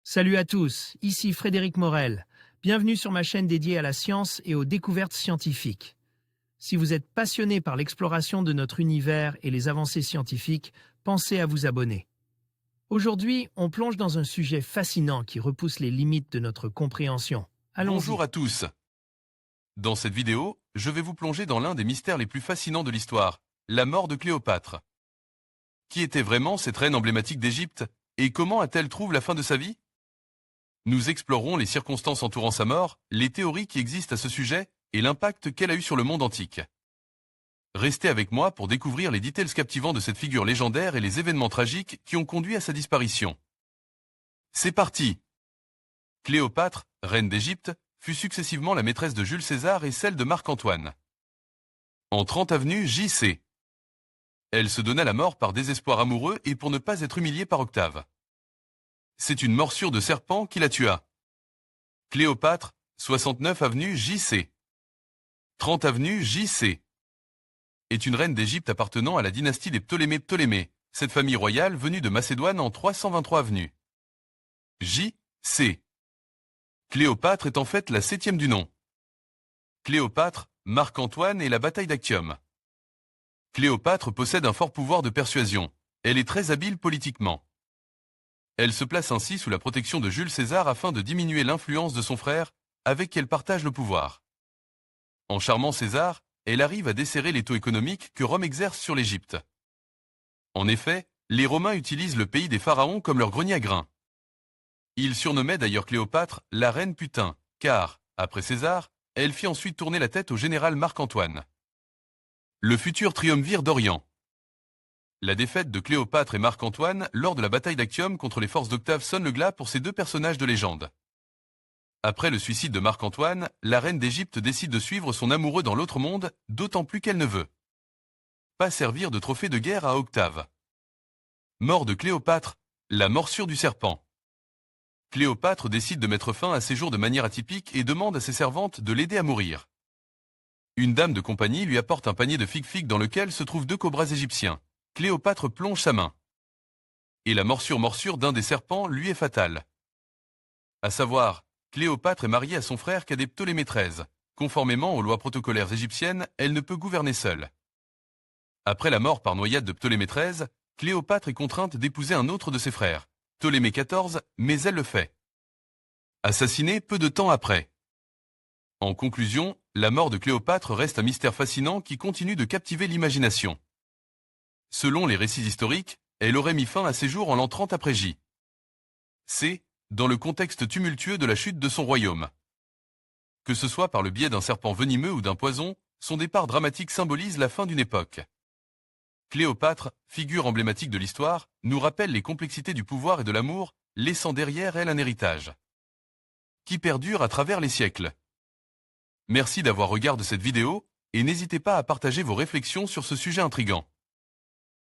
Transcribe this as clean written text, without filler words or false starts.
Salut à tous, ici Frédéric Morel. Bienvenue sur ma chaîne dédiée à la science et aux découvertes scientifiques. Si vous êtes passionné par l'exploration de notre univers et les avancées scientifiques, pensez à vous abonner. Aujourd'hui, on plonge dans un sujet fascinant qui repousse les limites de notre compréhension. Allons-y. Bonjour à tous. Dans cette vidéo, je vais vous plonger dans l'un des mystères les plus fascinants de l'histoire, la mort de Cléopâtre. Qui était vraiment cette reine emblématique d'Égypte et comment a-t-elle trouvé la fin de sa vie? Nous explorerons les circonstances entourant sa mort, les théories qui existent à ce sujet et l'impact qu'elle a eu sur le monde antique. Restez avec moi pour découvrir les details captivants de cette figure légendaire et les événements tragiques qui ont conduit à sa disparition. C'est parti! Cléopâtre, reine d'Égypte, fut successivement la maîtresse de Jules César et celle de Marc-Antoine. En 30 avenue J.C. Elle se donna la mort par désespoir amoureux et pour ne pas être humiliée par Octave. C'est une morsure de serpent qui la tua. Cléopâtre, 69 avenue J.C. 30 avenue J.C. est une reine d'Égypte appartenant à la dynastie des Ptolémées, cette famille royale venue de Macédoine en 323 avenue. J.C. Cléopâtre est en fait la 7e du nom. Cléopâtre, Marc-Antoine et la bataille d'Actium. Cléopâtre possède un fort pouvoir de persuasion. Elle est très habile politiquement. Elle se place ainsi sous la protection de Jules César afin de diminuer l'influence de son frère, avec qui elle partage le pouvoir. En charmant César, elle arrive à desserrer l'étau économique que Rome exerce sur l'Égypte. En effet, les Romains utilisent le pays des pharaons comme leur grenier à grains. Ils surnommaient d'ailleurs Cléopâtre la reine putain, car, après César, elle fit ensuite tourner la tête au général Marc-Antoine. Le futur triumvirt d'Orient. La défaite de Cléopâtre et Marc-Antoine lors de la bataille d'Actium contre les forces d'Octave sonne le glas pour ces deux personnages de légende. Après le suicide de Marc-Antoine, la reine d'Égypte décide de suivre son amoureux dans l'autre monde, d'autant plus qu'elle ne veut pas servir de trophée de guerre à Octave. Mort de Cléopâtre, la morsure du serpent. Cléopâtre décide de mettre fin à ses jours de manière atypique et demande à ses servantes de l'aider à mourir. Une dame de compagnie lui apporte un panier de figues dans lequel se trouvent deux cobras égyptiens. Cléopâtre plonge sa main. Et la morsure d'un des serpents lui est fatale. À savoir, Cléopâtre est mariée à son frère cadet Ptolémée XIII. Conformément aux lois protocolaires égyptiennes, elle ne peut gouverner seule. Après la mort par noyade de Ptolémée XIII, Cléopâtre est contrainte d'épouser un autre de ses frères, Ptolémée XIV, mais elle le fait. Assassinée peu de temps après. En conclusion, la mort de Cléopâtre reste un mystère fascinant qui continue de captiver l'imagination. Selon les récits historiques, elle aurait mis fin à ses jours en l'an 30 après J.C., dans le contexte tumultueux de la chute de son royaume. Que ce soit par le biais d'un serpent venimeux ou d'un poison, son départ dramatique symbolise la fin d'une époque. Cléopâtre, figure emblématique de l'histoire, nous rappelle les complexités du pouvoir et de l'amour, laissant derrière elle un héritage qui perdure à travers les siècles. Merci d'avoir regardé cette vidéo, et n'hésitez pas à partager vos réflexions sur ce sujet intrigant.